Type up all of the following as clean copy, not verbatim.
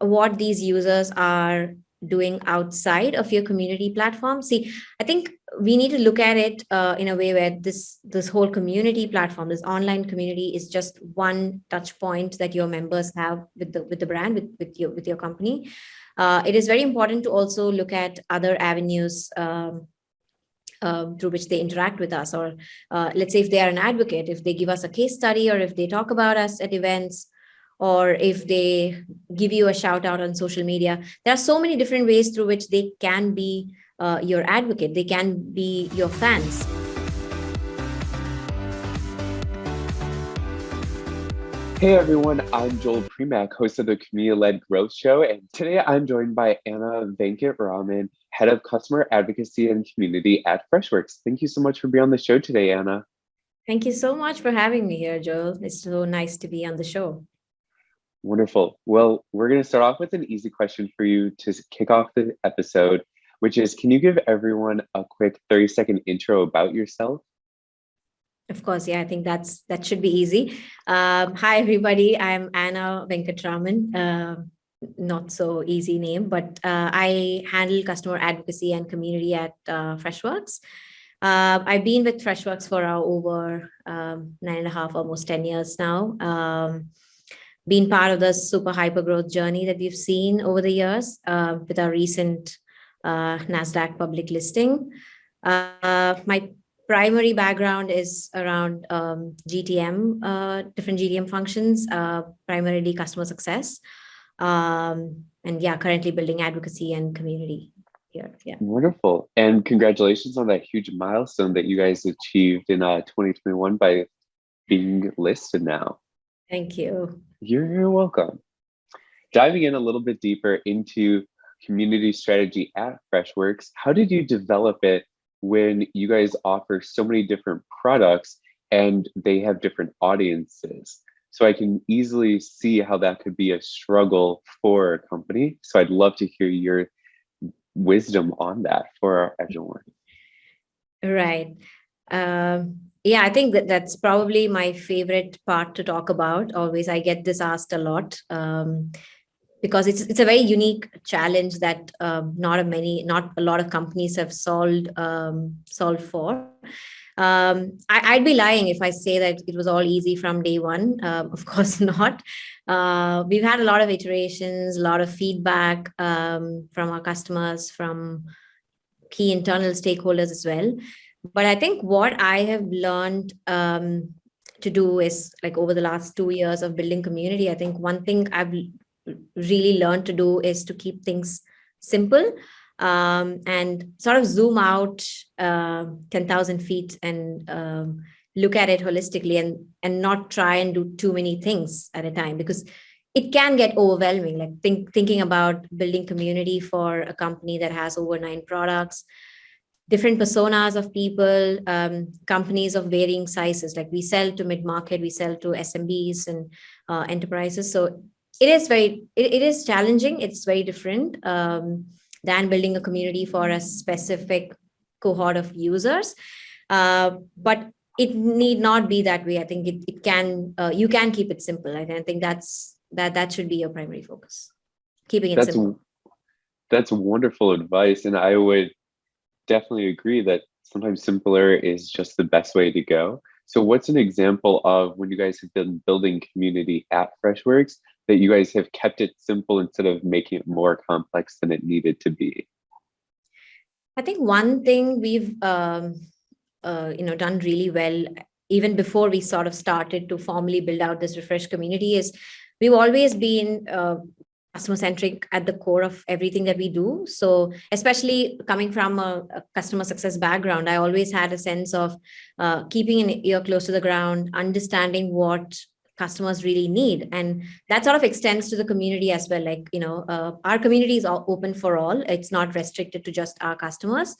what these users are doing outside of your community platform. See, I think we need to look at it in a way where this whole community platform, this online community, is just one touch point that your members have with the brand, with your company. It is very important to also look at other avenues through which they interact with us, or let's say if they are an advocate, if they give us a case study, or if they talk about us at events, or if they give you a shout out on social media. There are so many different ways through which they can be your advocate. They can be your fans. Hey everyone, I'm Joel Primack, host of the Community-Led Growth Show, and today I'm joined by Anna Venketaraman, Head of Customer Advocacy and Community at Freshworks. Thank you so much for being on the show today, Anna. Thank you so much for having me here, Joel. It's so nice to be on the show. Wonderful. Well, we're going to start off with an easy question for you to kick off the episode, which is, can you give everyone a quick 30-second intro about yourself? Of course, yeah, I think that should be easy. Hi, everybody. I'm Anna Venketaraman. Not so easy name, but I handle customer advocacy and community at Freshworks. I've been with Freshworks for over 9.5, almost 10 years now. Been part of the super hyper growth journey that we've seen over the years with our recent Nasdaq public listing. My primary background is around GTM, different GTM functions, primarily customer success. And yeah, currently building advocacy and community here. Yeah. Wonderful. And congratulations on that huge milestone that you guys achieved in 2021 by being listed now. Thank you. You're welcome. Diving in a little bit deeper into community strategy at Freshworks, how did you develop it when you guys offer so many different products and they have different audiences? So I can easily see how that could be a struggle for a company. So I'd love to hear your wisdom on that for everyone. Right. Yeah, I think that's probably my favorite part to talk about. Always, I get this asked a lot because it's a very unique challenge that not a lot of companies have solved for. I'd be lying if I say that it was all easy from day one. Of course not. We've had a lot of iterations, a lot of feedback from our customers, from key internal stakeholders as well. But I think what I have learned to do is, like, over the last 2 years of building community, I think one thing I've really learned to do is to keep things simple and sort of zoom out 10,000 feet and look at it holistically and not try and do too many things at a time, because it can get overwhelming. Like thinking about building community for a company that has over 9 products, different personas of people, companies of varying sizes. Like we sell to mid-market, we sell to SMBs and enterprises. So it is challenging. It's very different than building a community for a specific cohort of users. But it need not be that way. I think it can, you can keep it simple. I think that should be your primary focus. Keeping it simple. That's wonderful advice. And I would definitely agree that sometimes simpler is just the best way to go. So what's an example of when you guys have been building community at Freshworks that you guys have kept it simple instead of making it more complex than it needed to be? I think one thing we've done really well, even before we sort of started to formally build out this Refresh community, is we've always been customer-centric at the core of everything that we do. So especially coming from a customer success background, I always had a sense of keeping an ear close to the ground, understanding what customers really need. And that sort of extends to the community as well. Like, our community is all open for all. It's not restricted to just our customers.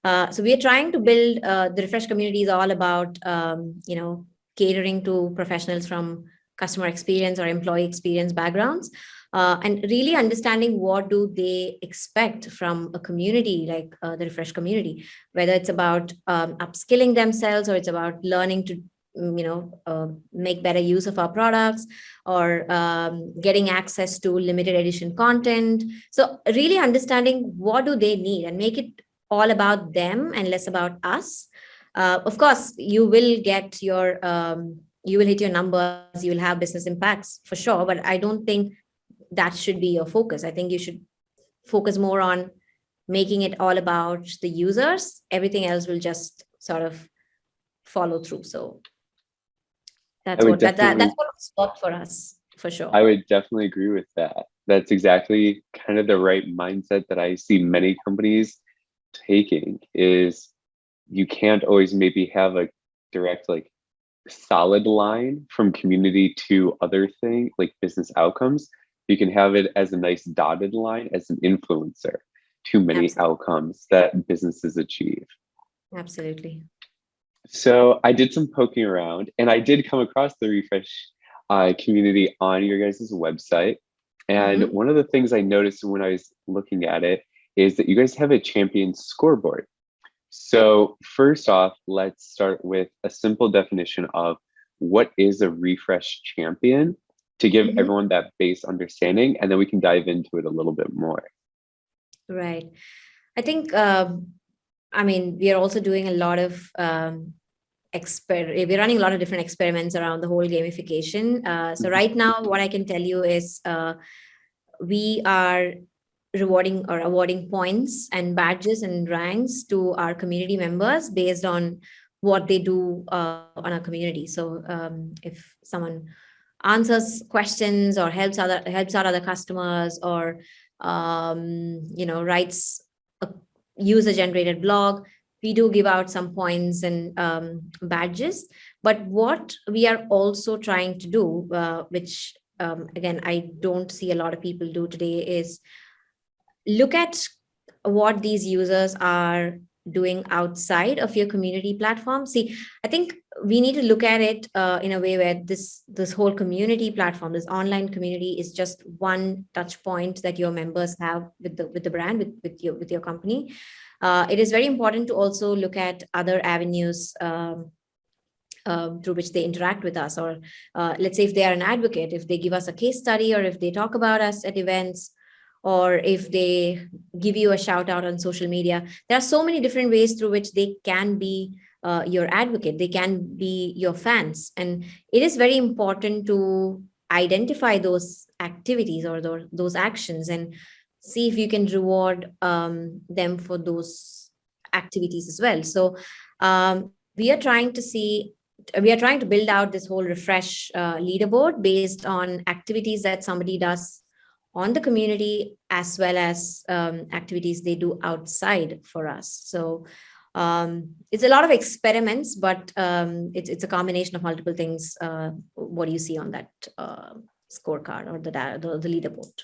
So we are trying to build the Refresh community is all about, catering to professionals from customer experience or employee experience backgrounds, and really understanding what do they expect from a community like the Refresh community, whether it's about upskilling themselves or it's about learning to make better use of our products, or getting access to limited edition content. So really understanding what do they need and make it all about them and less about us. Of course, you will get you will hit your numbers, you will have business impacts for sure, but I don't think that should be your focus. I think you should focus more on making it all about the users. Everything else will just sort of follow through. So I that's would that's definitely, what's worked for us for sure. I would definitely agree with that. That's exactly kind of the right mindset that I see many companies taking. Is you can't always maybe have a direct, like, solid line from community to other thing like business outcomes. You can have it as a nice dotted line as an influencer to many Absolutely. outcomes that businesses achieve. Absolutely. So I did some poking around and I did come across the Refresh community on your guys' website. And Mm-hmm. one of the things I noticed when I was looking at it is that you guys have a champion scoreboard. So first off, let's start with a simple definition of what is a refresh champion to give Mm-hmm. everyone that base understanding, and then we can dive into it a little bit more. Right. I think, we are also doing a lot of we're running a lot of different experiments around the whole gamification. So Mhm. right now, what I can tell you is we are rewarding or awarding points and badges and ranks to our community members based on what they do on our community. So if someone answers questions or helps out other customers, or writes a user generated blog, we do give out some points and badges. But what we are also trying to do, which again I don't see a lot of people do today, is look at what these users are doing outside of your community platform. See, I think we need to look at it in a way where this whole community platform, this online community, is just one touch point that your members have with the brand, with your company. It is very important to also look at other avenues through which they interact with us, or let's say if they are an advocate, if they give us a case study, or if they talk about us at events, or if they give you a shout out on social media. There are so many different ways through which they can be your advocate, they can be your fans. And it is very important to identify those activities or those actions, and see if you can reward them for those activities as well. So we are trying to build out this whole refresh leaderboard based on activities that somebody does on the community, as well as activities they do outside for us. So it's a lot of experiments, but it's a combination of multiple things. What do you see on that scorecard or the leaderboard?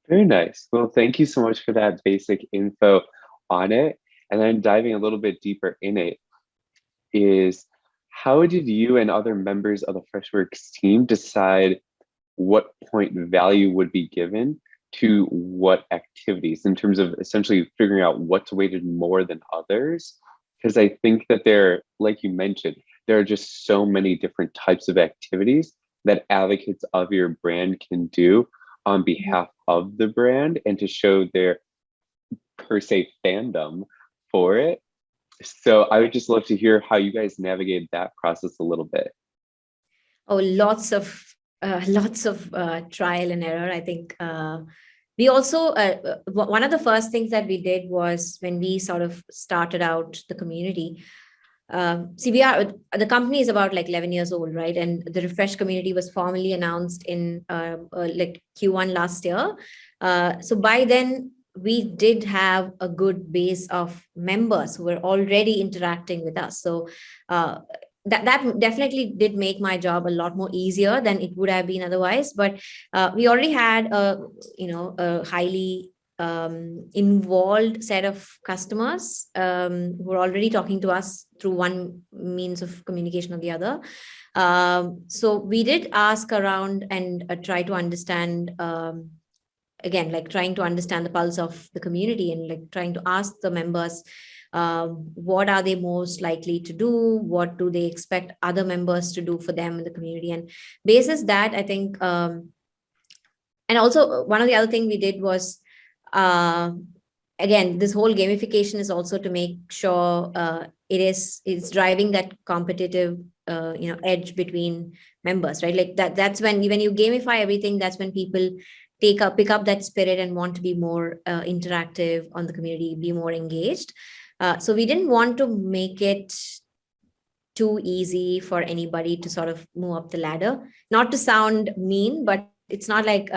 Very nice. Well, thank you so much for that basic info on it. And then diving a little bit deeper in it is, how did you and other members of the Freshworks team decide what point value would be given to what activities, in terms of essentially figuring out what's weighted more than others? Because I think that like you mentioned, there are just so many different types of activities that advocates of your brand can do on behalf of the brand and to show their per se fandom for it. So I would just love to hear how you guys navigate that process a little bit. Oh, lots of trial and error. I think we also one of the first things that we did was, when we sort of started out the community. See, the company is about like 11 years old, right? And the Refresh community was formally announced in like Q1 last year. So by then, we did have a good base of members who were already interacting with us. So that definitely did make my job a lot more easier than it would have been otherwise. But we already had a highly involved set of customers who are already talking to us through one means of communication or the other. So we did ask around and try to understand again, like trying to understand the pulse of the community and like trying to ask the members, what are they most likely to do? What do they expect other members to do for them in the community? And basis that, I think, and also one of the other thing we did was, again, this whole gamification is also to make sure it's driving that competitive edge between members, right? Like that's when you gamify everything, that's when people pick up that spirit and want to be more interactive on the community, be more engaged. So we didn't want to make it too easy for anybody to sort of move up the ladder. Not to sound mean, but it's not like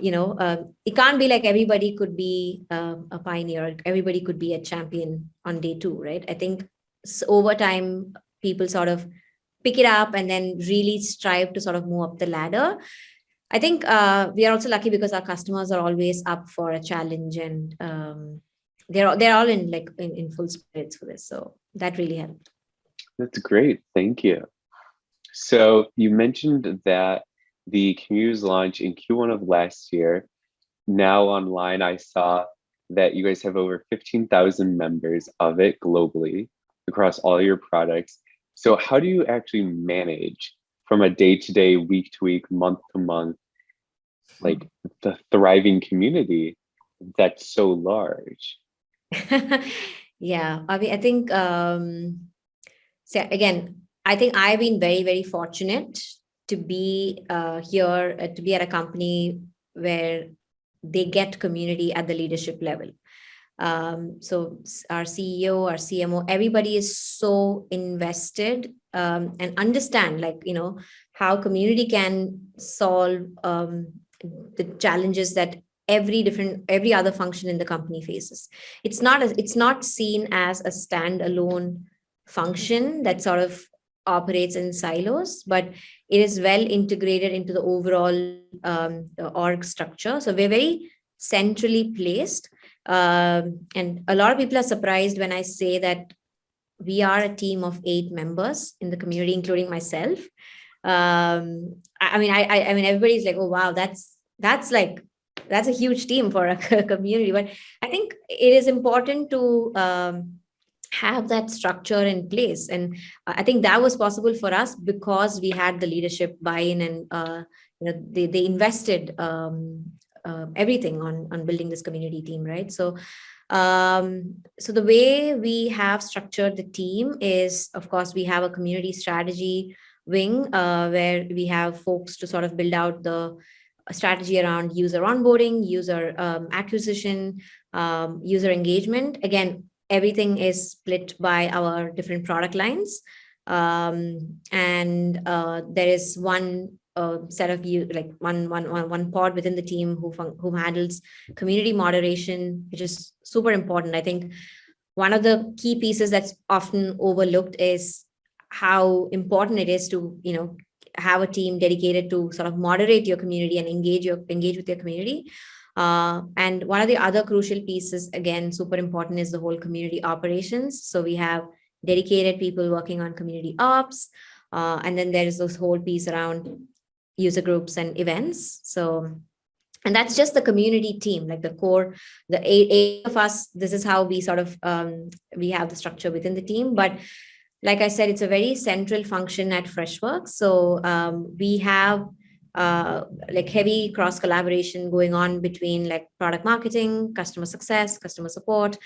it can't be like everybody could be a pioneer, everybody could be a champion on day two, right? I think over time people sort of pick it up and then really strive to sort of move up the ladder. I think we are also lucky because our customers are always up for a challenge, and they're all in full spirits for this, so that really helped. That's great. Thank you. So you mentioned that the community was launched in Q1 of last year. Now online, I saw that you guys have over 15,000 members of it globally across all your products. So how do you actually manage from a day-to-day, week-to-week, month-to-month, like the thriving community that's so large? Yeah, I mean, I think, so again, I think I've been very, very fortunate to be here, to be at a company where they get community at the leadership level. So our CEO, our CMO, everybody is so invested and understand, how community can solve the challenges that every other function in the company faces. It's not seen as a standalone function that sort of operates in silos, but it is well integrated into the overall org structure. So we're very centrally placed. And a lot of people are surprised when I say that we are a team of 8 members in the community, including myself. I mean, everybody's like, oh, wow, that's a huge team for a community. But I think it is important to have that structure in place. And I think that was possible for us because we had the leadership buy-in, and they invested everything on building this community team, right? So the way we have structured the team is, of course, we have a community strategy wing where we have folks to sort of build out the strategy around user onboarding, user acquisition, user engagement. Again, everything is split by our different product lines. And there is one set of one pod within the team who handles community moderation, which is super important. I think one of the key pieces that's often overlooked is how important it is to have a team dedicated to sort of moderate your community and engage with your community. And one of the other crucial pieces, again, super important, is the whole community operations. So we have dedicated people working on community ops. And then there is this whole piece around user groups and events. So, and that's just the community team, like the core, the 8 of us. This is how we sort of, we have the structure within the team. But like I said, it's a very central function at Freshworks. So we have heavy cross collaboration going on between like product marketing, customer success, customer support,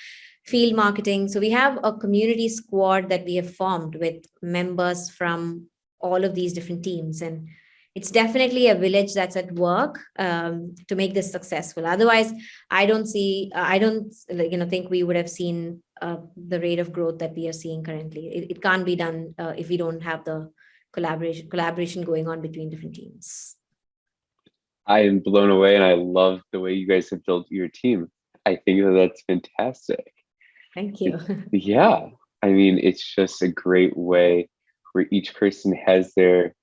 field marketing. So we have a community squad that we have formed with members from all of these different teams. And it's definitely a village that's at work to make this successful. Otherwise, I don't think we would have seen the rate of growth that we are seeing currently. It can't be done if we don't have the collaboration going on between different teams. I am blown away, and I love the way you guys have built your team. I think that's fantastic. Thank you. Yeah, I mean, it's just a great way where each person has their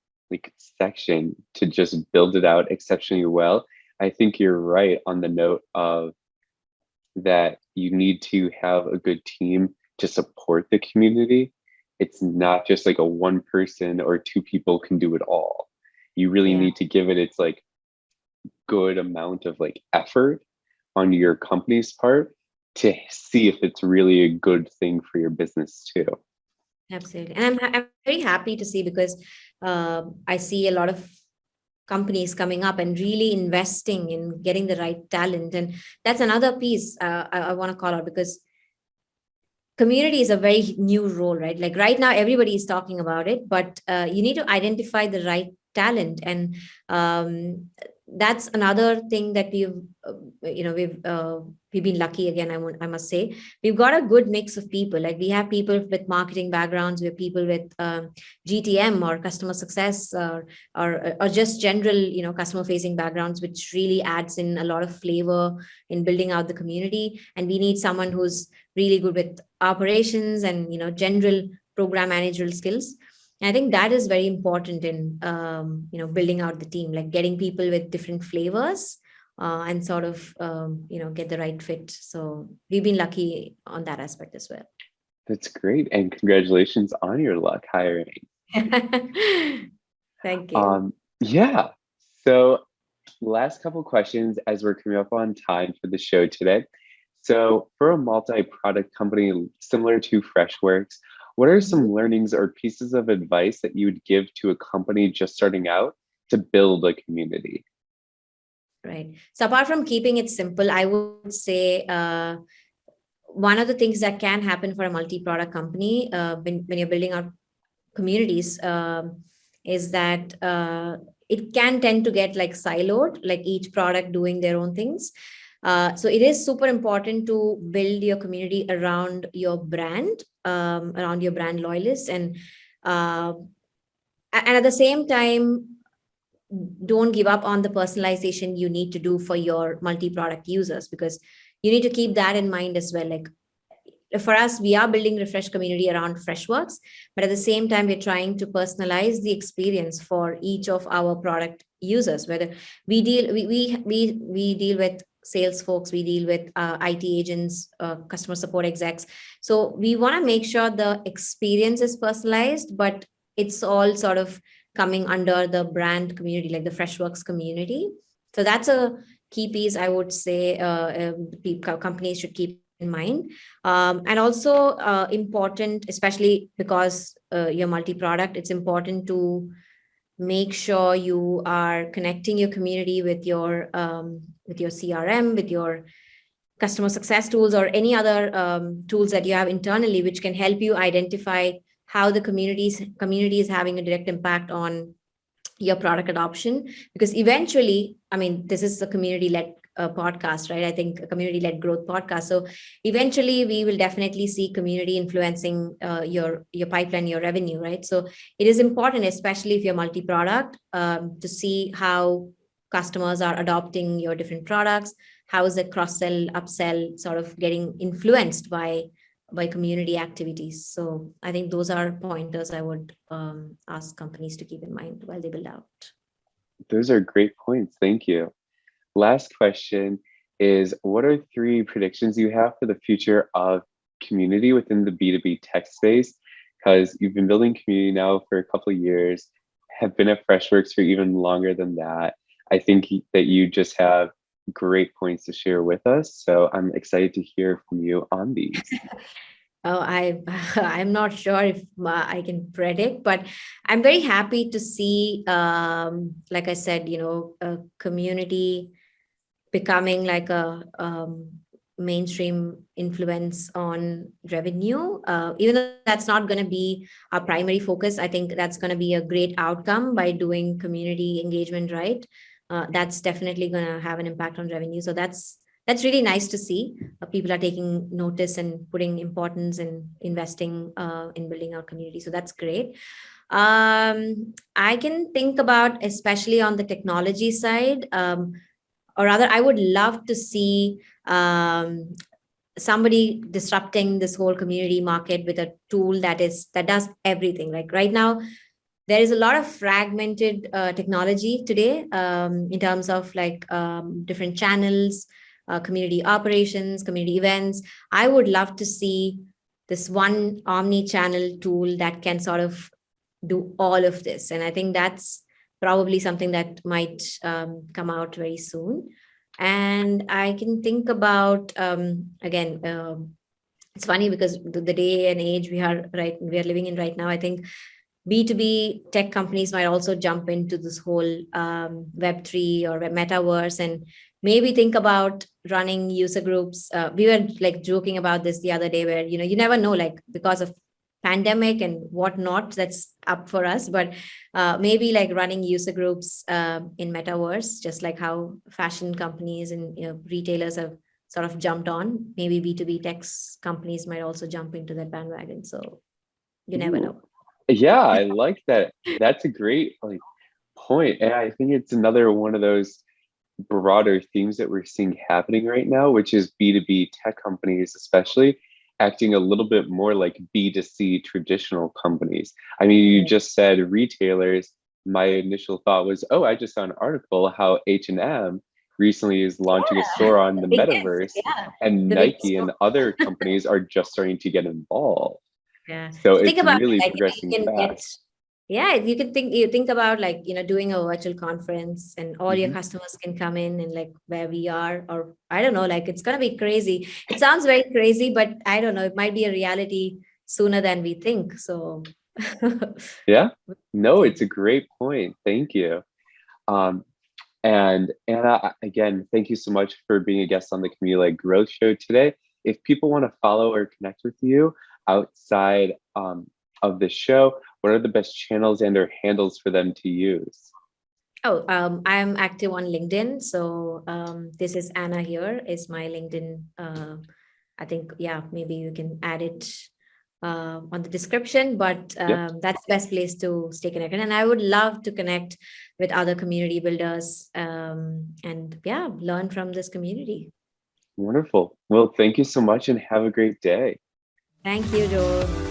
section to just build it out exceptionally well. I think you're right on the note of that you need to have a good team to support the community. It's not just like a one person or 2 people can do it all. You really need to give it its good amount of like effort on your company's part to see if it's really a good thing for your business too. Absolutely. And I'm very happy to see, because I see a lot of companies coming up and really investing in getting the right talent. And that's another piece I want to call out, because community is a very new role, right? Like right now, everybody is talking about it, but you need to identify the right talent. And that's another thing that we've been lucky again. I must say, we've got a good mix of people. Like we have people with marketing backgrounds, we have people with GTM or customer success, or just general, customer facing backgrounds, which really adds in a lot of flavor in building out the community. And we need someone who's really good with operations and general program managerial skills. And I think that is very important in building out the team, like getting people with different flavors and sort of get the right fit. So we've been lucky on that aspect as well. That's great, and congratulations on your luck hiring. Thank you. Yeah. So last couple questions as we're coming up on time for the show today. So for a multi-product company similar to Freshworks, what are some learnings or pieces of advice that you would give to a company just starting out to build a community? Right. So apart from keeping it simple, I would say one of the things that can happen for a multi-product company when you're building out communities is that it can tend to get like siloed, like each product doing their own things. So it is super important to build your community around your brand, around your brand loyalists, and at the same time, don't give up on the personalization you need to do for your multi-product users, because you need to keep that in mind as well. Like for us, we are building Refresh community around Freshworks, but at the same time, we're trying to personalize the experience for each of our product users. Whether we deal with sales folks, we deal with IT agents, customer support execs. So we want to make sure the experience is personalized, but it's all sort of coming under the brand community, like the Freshworks community. So that's a key piece I would say companies should keep in mind. And also important, especially because you're multi-product, it's important to make sure you are connecting your community with your CRM, with your customer success tools, or any other tools that you have internally, which can help you identify how the community is having a direct impact on your product adoption. Because eventually, I mean, this is a community-led podcast, right? I think a community-led growth podcast. So eventually we will definitely see community influencing your pipeline, your revenue, right? So it is important, especially if you're multi-product, to see how customers are adopting your different products. How is the cross-sell, upsell sort of getting influenced by community activities? So I think those are pointers I would ask companies to keep in mind while they build out. Those are great points. Thank you. Last question is, what are 3 predictions you have for the future of community within the B2B tech space? Because you've been building community now for a couple of years, have been at Freshworks for even longer than that. I think that you just have great points to share with us. So I'm excited to hear from you on these. Oh, I'm not sure if I can predict, but I'm very happy to see, like I said, a community becoming like a mainstream influence on revenue. Even though that's not going to be our primary focus, I think that's going to be a great outcome by doing community engagement right. That's definitely going to have an impact on revenue. So that's really nice to see. People are taking notice and putting importance and investing in building our community. So that's great. I can think about, especially on the technology side, or rather, I would love to see somebody disrupting this whole community market with a tool that does everything. Like right now, there is a lot of fragmented technology today in terms of like different channels, community operations, community events. I would love to see this one omni-channel tool that can sort of do all of this. And I think that's probably something that might come out very soon. And I can think about, again, it's funny because the day and age we are living in right now, I think B2B tech companies might also jump into this whole Web3 or metaverse, and maybe think about running user groups. We were like joking about this the other day, where you never know, like because of pandemic and whatnot, that's up for us. But maybe like running user groups in metaverse, just like how fashion companies and retailers have sort of jumped on. Maybe B2B tech companies might also jump into that bandwagon. So you never Ooh. know. Yeah, I like that. That's a great point. And I think it's another one of those broader themes that we're seeing happening right now, which is B2B tech companies, especially acting a little bit more like B2C traditional companies. I mean, you just said retailers. My initial thought was, oh, I just saw an article how H&M recently is launching a store on the metaverse, and The biggest Nike and other companies are just starting to get involved. Yeah. So So think it's about really it, like, progressing you can get, fast. yeah, you think about like, doing a virtual conference and all your Mhm. customers can come in and like where we are, or I don't know, like it's gonna be crazy. It sounds very crazy, but I don't know, it might be a reality sooner than we think. So Yeah. No, see. it's a great point. Thank you. Um, and Anna, again, thank you so much for being a guest on the Community-Led Growth Show today. If people want to follow or connect with you outside of the show, what are the best channels and or handles for them to use? Oh, I'm active on LinkedIn. So this is Anna here is my LinkedIn. I think, yeah, maybe you can add it on the description, but Yep. that's the best place to stay connected. And I would love to connect with other community builders and yeah, learn from this community. Wonderful. Well, thank you so much and have a great day. Thank you, Joel.